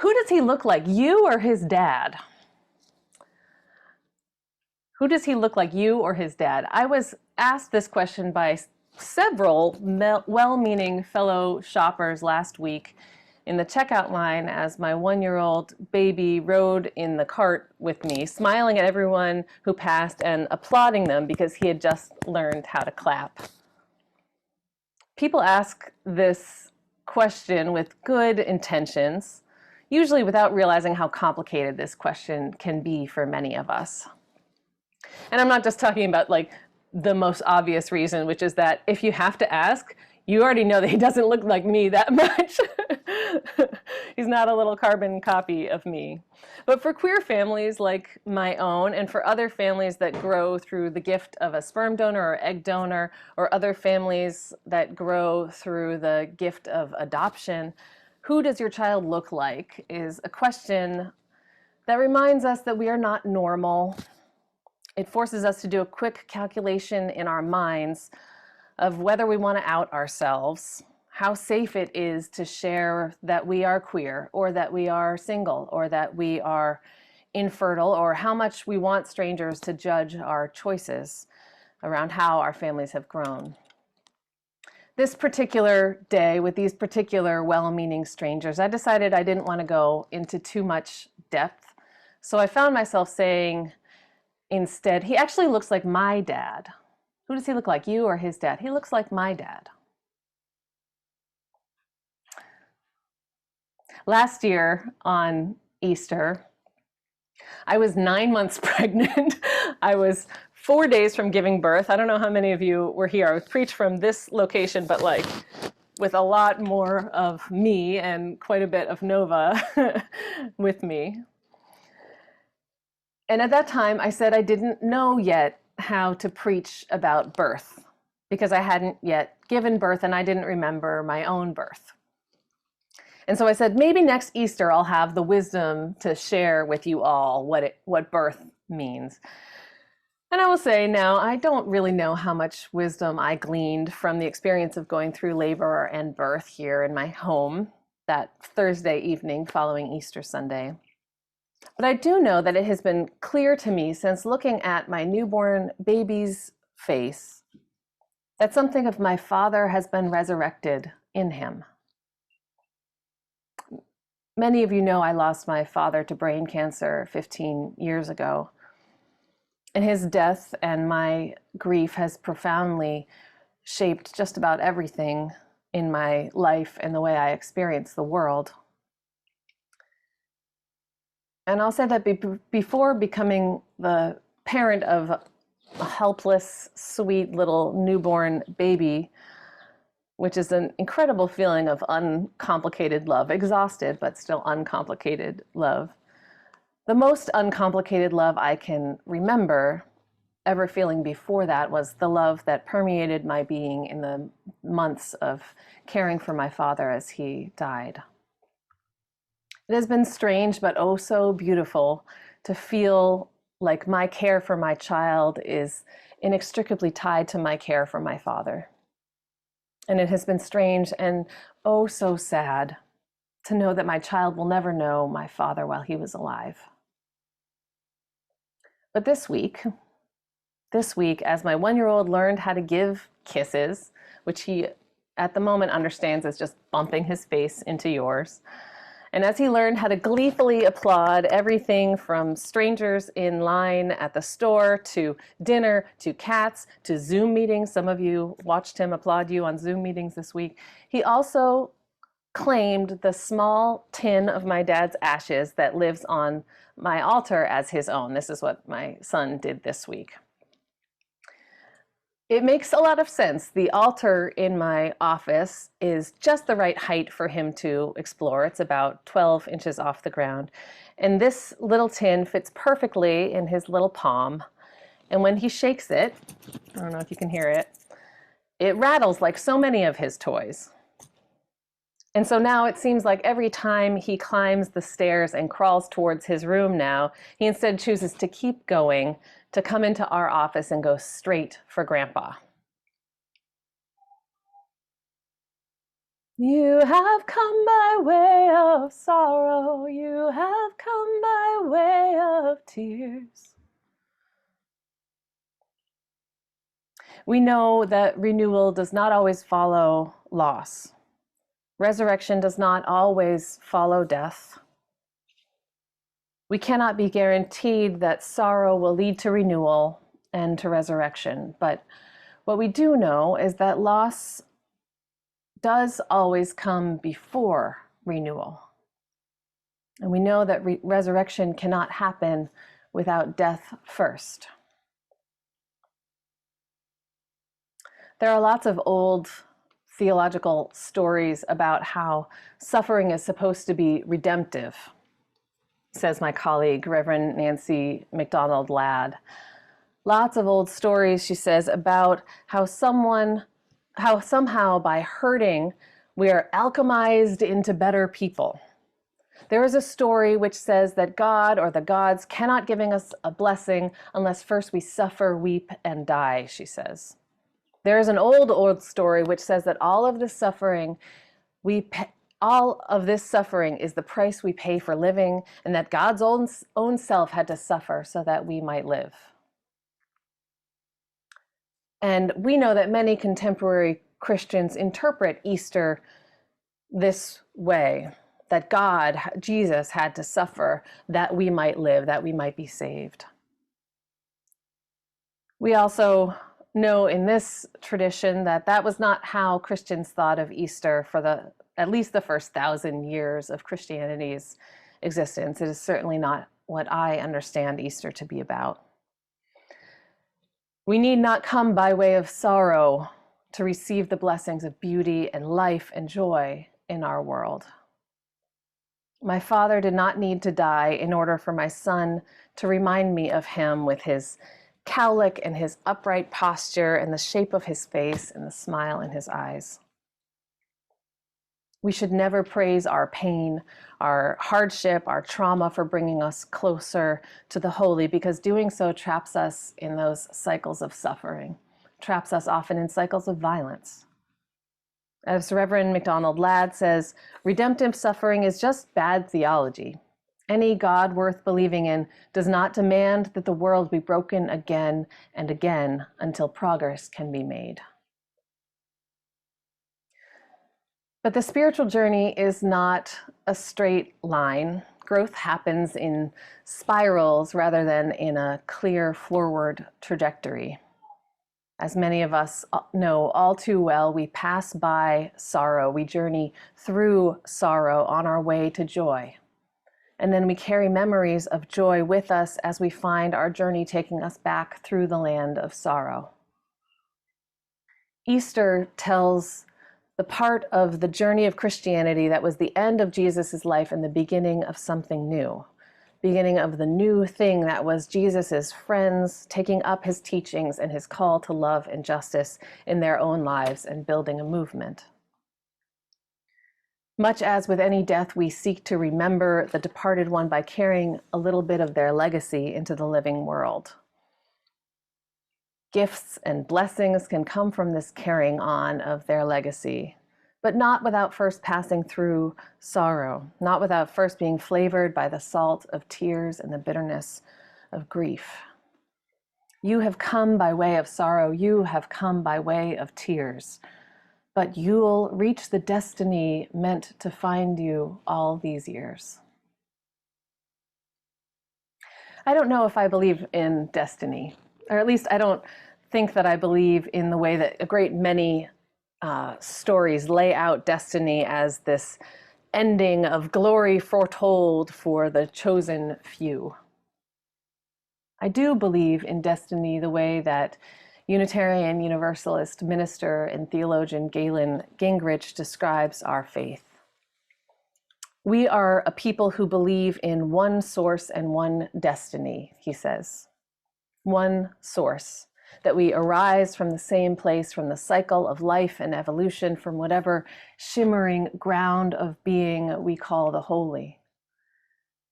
Who does he look like, you or his dad? Who does he look like, you or his dad? I was asked this question by several well-meaning fellow shoppers last week in the checkout line as my one-year-old baby rode in the cart with me, smiling at everyone who passed and applauding them because he had just learned how to clap. People ask this question with good intentions, usually without realizing how complicated this question can be for many of us. And I'm not just talking about like the most obvious reason, which is that if you have to ask, you already know that he doesn't look like me that much. He's not a little carbon copy of me. But for queer families like my own, and for other families that grow through the gift of a sperm donor or egg donor, or other families that grow through the gift of adoption, who does your child look like is a question that reminds us that we are not normal. It forces us to do a quick calculation in our minds of whether we want to out ourselves, how safe it is to share that we are queer, or that we are single, or that we are infertile, or how much we want strangers to judge our choices around how our families have grown. This particular day, with these particular well-meaning strangers, I decided I didn't want to go into too much depth. So I found myself saying, instead, he actually looks like my dad. Who does he look like, you or his dad? He looks like my dad. Last year on Easter, I was 9 months pregnant. I was 4 days from giving birth. I don't know how many of you were here. I was preached from this location, but like with a lot more of me and quite a bit of Nova with me. And at that time, I said I didn't know yet how to preach about birth because I hadn't yet given birth and I didn't remember my own birth. And so I said, maybe next Easter I'll have the wisdom to share with you all what birth means. And I will say now, I don't really know how much wisdom I gleaned from the experience of going through labor and birth here in my home that Thursday evening following Easter Sunday. But I do know that it has been clear to me since looking at my newborn baby's face that something of my Father has been resurrected in him. Many of you know I lost my father to brain cancer 15 years ago. And his death and my grief has profoundly shaped just about everything in my life and the way I experience the world. And I'll say that before becoming the parent of a helpless, sweet little newborn baby, which is an incredible feeling of uncomplicated love, exhausted, but still uncomplicated love. The most uncomplicated love I can remember ever feeling before that was the love that permeated my being in the months of caring for my father as he died. It has been strange, but oh so beautiful to feel like my care for my child is inextricably tied to my care for my father. And it has been strange and oh so sad to know that my child will never know my father while he was alive. But this week, as my one-year-old learned how to give kisses, which he at the moment understands as just bumping his face into yours, and as he learned how to gleefully applaud everything from strangers in line at the store to dinner to cats to Zoom meetings, some of you watched him applaud you on Zoom meetings this week, he also claimed the small tin of my dad's ashes that lives on my altar as his own. This is what my son did this week. It makes a lot of sense. The altar in my office is just the right height for him to explore. It's about 12 inches off the ground. And this little tin fits perfectly in his little palm. And when he shakes it, I don't know if you can hear it, it rattles like so many of his toys. And so now it seems like every time he climbs the stairs and crawls towards his room now, he instead chooses to keep going, to come into our office and go straight for Grandpa. You have come by way of sorrow, you have come by way of tears. We know that renewal does not always follow loss. Resurrection does not always follow death. We cannot be guaranteed that sorrow will lead to renewal and to resurrection, but what we do know is that loss does always come before renewal. And we know that resurrection cannot happen without death first. There are lots of old theological stories about how suffering is supposed to be redemptive, says my colleague, Reverend Nancy MacDonald Ladd. Lots of old stories, she says, about how somehow by hurting, we are alchemized into better people. There is a story which says that God or the gods cannot giving us a blessing unless first we suffer, weep, and die, she says. There is an old story which says that all of this suffering is the price we pay for living, and that God's own self had to suffer so that we might live. And we know that many contemporary Christians interpret Easter this way, that God, Jesus, had to suffer that we might live, that we might be saved. We also know in this tradition that that was not how Christians thought of Easter for at least the first 1,000 years of Christianity's existence. It is certainly not what I understand Easter to be about. We need not come by way of sorrow to receive the blessings of beauty and life and joy in our world. My Father did not need to die in order for my Son to remind me of him with his cowlick and his upright posture and the shape of his face and the smile in his eyes. We should never praise our pain, our hardship, our trauma for bringing us closer to the holy, because doing so traps us in those cycles of suffering, traps us often in cycles of violence. As Reverend MacDonald Ladd says, redemptive suffering is just bad theology. Any God worth believing in does not demand that the world be broken again and again until progress can be made. But the spiritual journey is not a straight line. Growth happens in spirals rather than in a clear forward trajectory. As many of us know all too well, we pass by sorrow. We journey through sorrow on our way to joy. And then we carry memories of joy with us as we find our journey taking us back through the land of sorrow. Easter tells the part of the journey of Christianity that was the end of Jesus's life and the beginning of something new. Beginning of the new thing that was Jesus's friends taking up his teachings and his call to love and justice in their own lives and building a movement. Much as with any death, we seek to remember the departed one by carrying a little bit of their legacy into the living world. Gifts and blessings can come from this carrying on of their legacy, but not without first passing through sorrow, not without first being flavored by the salt of tears and the bitterness of grief. You have come by way of sorrow, you have come by way of tears, but you'll reach the destiny meant to find you all these years. I don't know if I believe in destiny, or at least I don't think that I believe in the way that a great many stories lay out destiny as this ending of glory foretold for the chosen few. I do believe in destiny the way that Unitarian Universalist minister and theologian Galen Gingrich describes our faith. We are a people who believe in one source and one destiny, he says. One source, that we arise from the same place, from the cycle of life and evolution, from whatever shimmering ground of being we call the holy.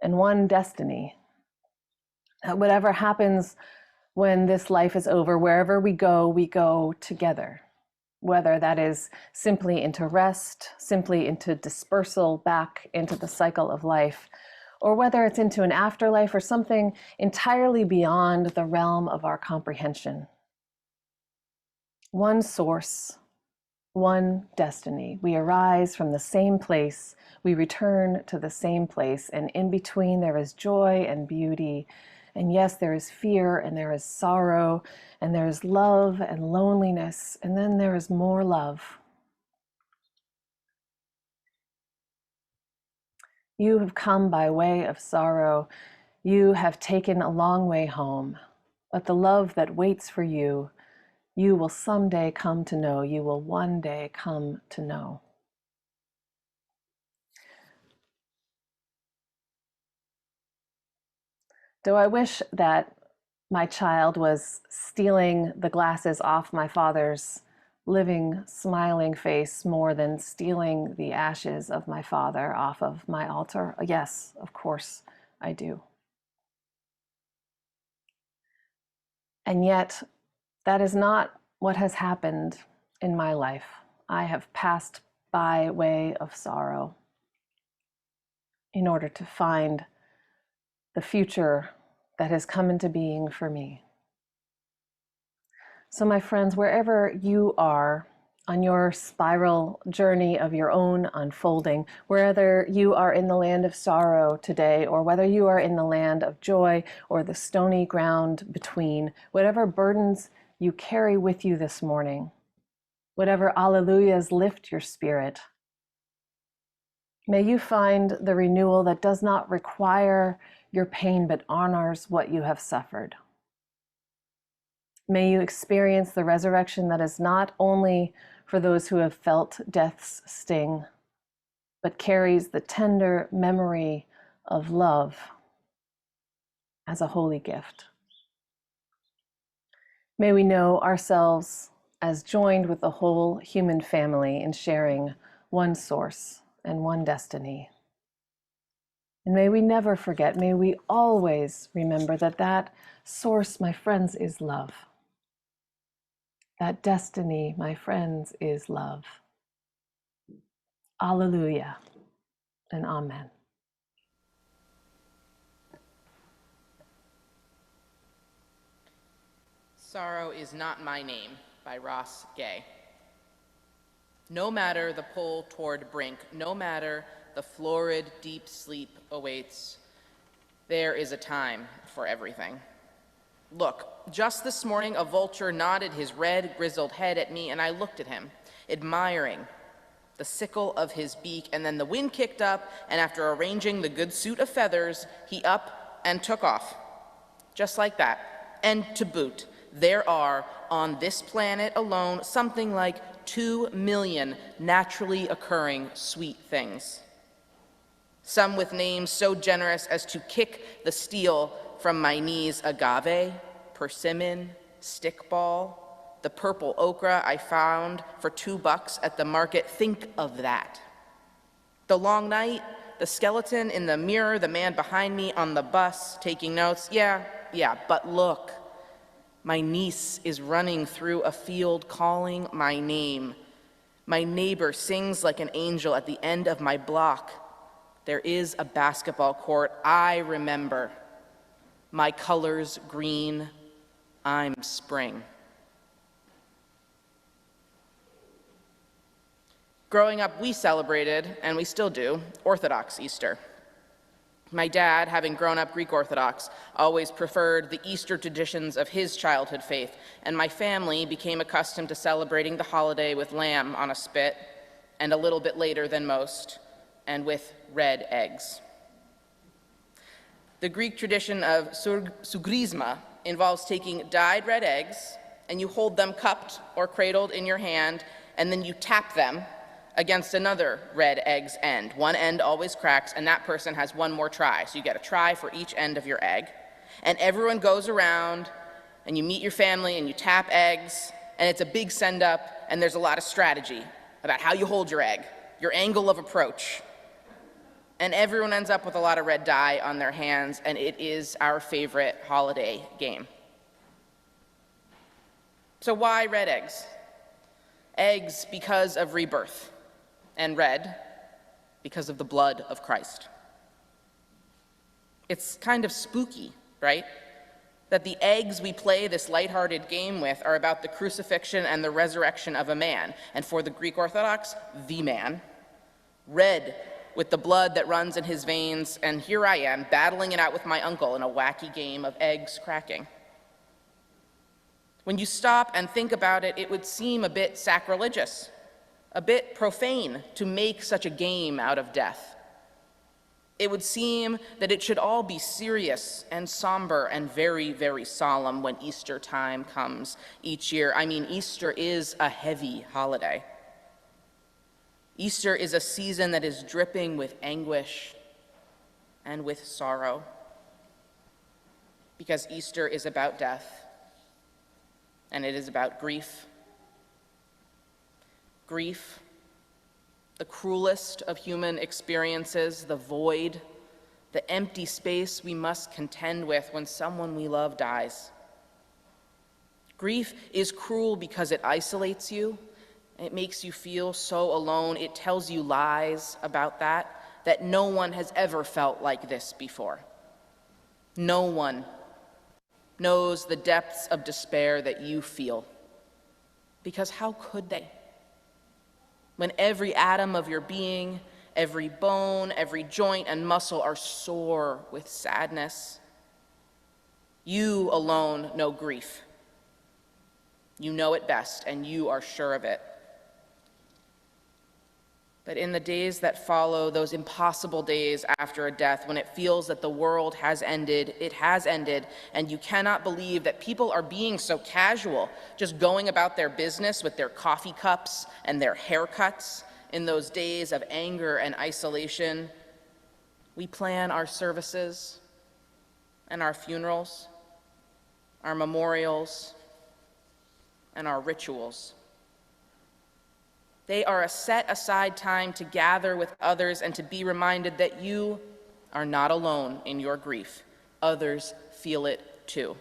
And one destiny, that whatever happens when this life is over, wherever we go together. whether that is simply into rest, simply into dispersal back into the cycle of life, or whether it's into an afterlife or something entirely beyond the realm of our comprehension. One source, one destiny. We arise from the same place, we return to the same place, and in between there is joy and beauty. And yes, there is fear and there is sorrow and there is love and loneliness, and then there is more love. You have come by way of sorrow. You have taken a long way home, but the love that waits for you, you will someday come to know. You will one day come to know. Do I wish that my child was stealing the glasses off my father's living, smiling face more than stealing the ashes of my father off of my altar? Yes, of course I do. And yet, that is not what has happened in my life. I have passed by way of sorrow in order to find the future that has come into being for me. So, my friends, wherever you are on your spiral journey of your own unfolding, whether you are in the land of sorrow today, or whether you are in the land of joy or the stony ground between, whatever burdens you carry with you this morning, whatever alleluias lift your spirit, may you find the renewal that does not require your pain but honors what you have suffered. May you experience the resurrection that is not only for those who have felt death's sting, but carries the tender memory of love as a holy gift. May we know ourselves as joined with the whole human family in sharing one source and one destiny. And may we never forget, may we always remember that that source, my friends, is love. That destiny, my friends, is love. Alleluia and amen. Sorrow is Not My Name by Ross Gay. No matter the pull toward brink, no matter the florid deep sleep awaits, there is a time for everything. Look, just this morning a vulture nodded his red, grizzled head at me, and I looked at him, admiring the sickle of his beak, and then the wind kicked up, and after arranging the good suit of feathers, he up and took off. Just like that. And to boot, there are, on this planet alone, something like 2 million naturally occurring sweet things. Some with names so generous as to kick the steel from my knees: agave, persimmon, stickball, the purple okra I found for $2 at the market. Think of that. The long night, the skeleton in the mirror, the man behind me on the bus taking notes. Yeah, but look, my niece is running through a field calling my name. My neighbor sings like an angel at the end of my block. There is a basketball court. I remember. My colors green. I'm spring. Growing up, we celebrated, and we still do, Orthodox Easter. My dad, having grown up Greek Orthodox, always preferred the Easter traditions of his childhood faith, and my family became accustomed to celebrating the holiday with lamb on a spit, and a little bit later than most, and with red eggs. The Greek tradition of sougrisma involves taking dyed red eggs, and you hold them cupped or cradled in your hand, and then you tap them against another red egg's end. One end always cracks, and that person has one more try. So you get a try for each end of your egg. And everyone goes around, and you meet your family, and you tap eggs, and it's a big send-up, and there's a lot of strategy about how you hold your egg, your angle of approach. And everyone ends up with a lot of red dye on their hands, and it is our favorite holiday game. So why red eggs? eggs because of rebirth, and red because of the blood of Christ. It's kind of spooky, right? That the eggs we play this lighthearted game with are about the crucifixion and the resurrection of a man, and for the Greek Orthodox, the man. Red with the blood that runs in his veins, and here I am battling it out with my uncle in a wacky game of eggs cracking. When you stop and think about it, it would seem a bit sacrilegious, a bit profane to make such a game out of death. It would seem that it should all be serious and somber and very, very solemn when Easter time comes each year. I mean, Easter is a heavy holiday. Easter is a season that is dripping with anguish and with sorrow, because Easter is about death, and it is about grief. Grief, the cruelest of human experiences, the void, the empty space we must contend with when someone we love dies. Grief is cruel because it isolates you. It makes you feel so alone. It tells you lies about that no one has ever felt like this before. No one knows the depths of despair that you feel. Because how could they? When every atom of your being, every bone, every joint and muscle are sore with sadness. You alone know grief. You know it best, and you are sure of it. But in the days that follow, those impossible days after a death, when it feels that the world has ended, it has ended, and you cannot believe that people are being so casual, just going about their business with their coffee cups and their haircuts in those days of anger and isolation, we plan our services and our funerals, our memorials, and our rituals. They are a set-aside time to gather with others and to be reminded that you are not alone in your grief. Others feel it too.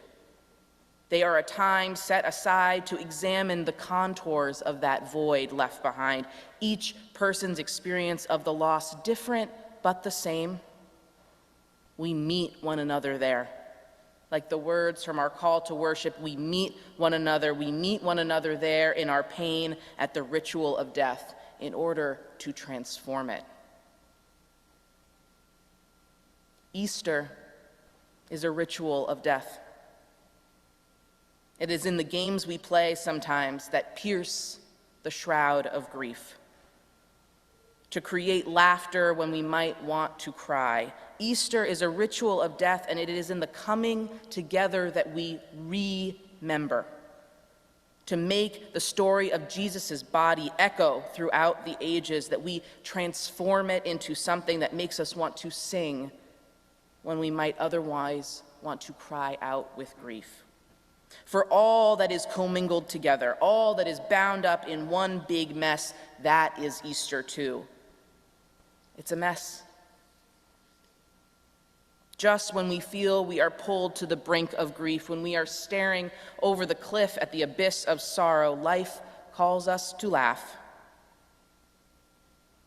They are a time set aside to examine the contours of that void left behind, each person's experience of the loss different but the same. We meet one another there. Like the words from our call to worship, we meet one another. We meet one another there in our pain at the ritual of death in order to transform it. Easter is a ritual of death. It is in the games we play sometimes that pierce the shroud of grief, to create laughter when we might want to cry. Easter is a ritual of death, and it is in the coming together that we remember, to make the story of Jesus' body echo throughout the ages, that we transform it into something that makes us want to sing when we might otherwise want to cry out with grief. For all that is commingled together, all that is bound up in one big mess, that is Easter too. It's a mess. Just when we feel we are pulled to the brink of grief, when we are staring over the cliff at the abyss of sorrow, life calls us to laugh.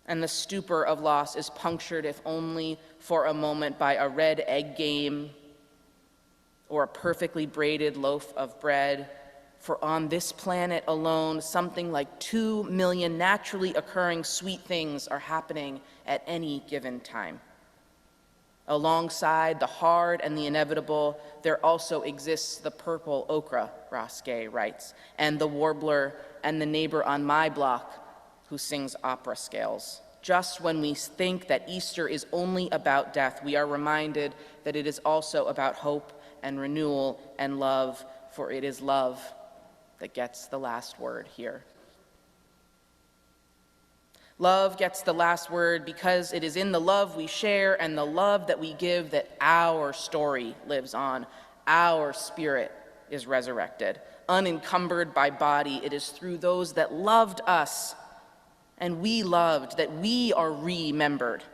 And the stupor of loss is punctured, if only for a moment, by a red egg game or a perfectly braided loaf of bread. For on this planet alone, something like 2 million naturally occurring sweet things are happening at any given time. Alongside the hard and the inevitable, there also exists the purple okra, Ross Gay writes, and the warbler and the neighbor on my block who sings opera scales. Just when we think that Easter is only about death, we are reminded that it is also about hope and renewal and love, for it is love that gets the last word here. Love gets the last word because it is in the love we share and the love that we give that our story lives on. Our spirit is resurrected. Unencumbered by body, it is through those that loved us and we loved that we are remembered,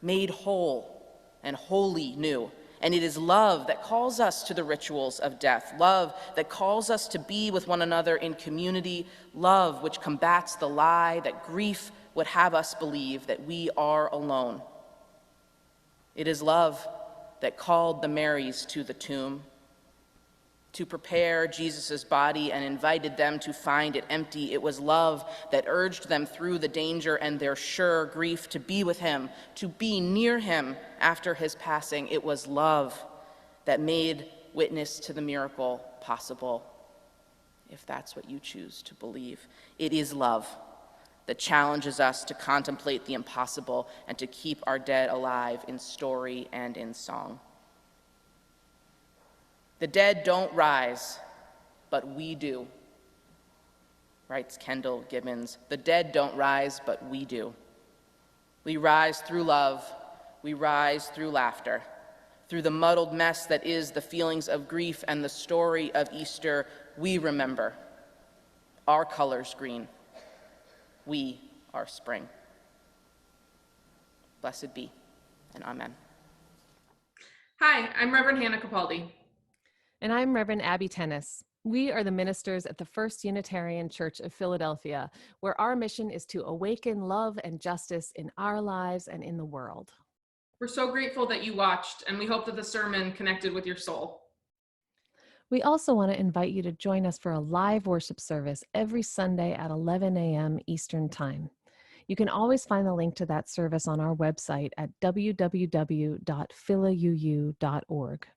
made whole and wholly new. And it is love that calls us to the rituals of death, love that calls us to be with one another in community, love which combats the lie that grief would have us believe that we are alone. It is love that called the Marys to the tomb, to prepare Jesus' body and invited them to find it empty. It was love that urged them through the danger and their sure grief to be with him, to be near him after his passing. It was love that made witness to the miracle possible, if that's what you choose to believe. It is love that challenges us to contemplate the impossible and to keep our dead alive in story and in song. The dead don't rise, but we do, writes Kendall Gibbons. The dead don't rise, but we do. We rise through love, we rise through laughter, through the muddled mess that is the feelings of grief and the story of Easter. We remember. Our color's green. We are spring. Blessed be, and amen. Hi, I'm Reverend Hannah Capaldi. And I'm Reverend Abbey Tennis. We are the ministers at the First Unitarian Church of Philadelphia, where our mission is to awaken love and justice in our lives and in the world. We're so grateful that you watched, and we hope that the sermon connected with your soul. We also want to invite you to join us for a live worship service every Sunday at 11 a.m. Eastern Time. You can always find the link to that service on our website at www.philauu.org.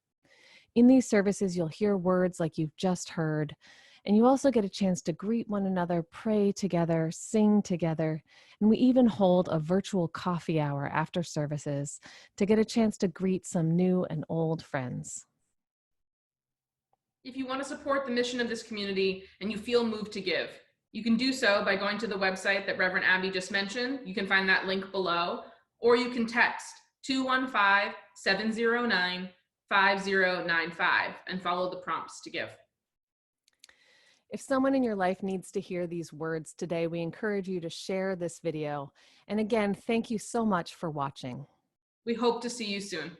In these services, you'll hear words like you've just heard, and you also get a chance to greet one another, pray together, sing together, and we even hold a virtual coffee hour after services to get a chance to greet some new and old friends. If you want to support the mission of this community and you feel moved to give, you can do so by going to the website that Reverend Abbey just mentioned. You can find that link below, or you can text 215-709-5095 and follow the prompts to give. If someone in your life needs to hear these words today, we encourage you to share this video. And again, thank you so much for watching. We hope to see you soon.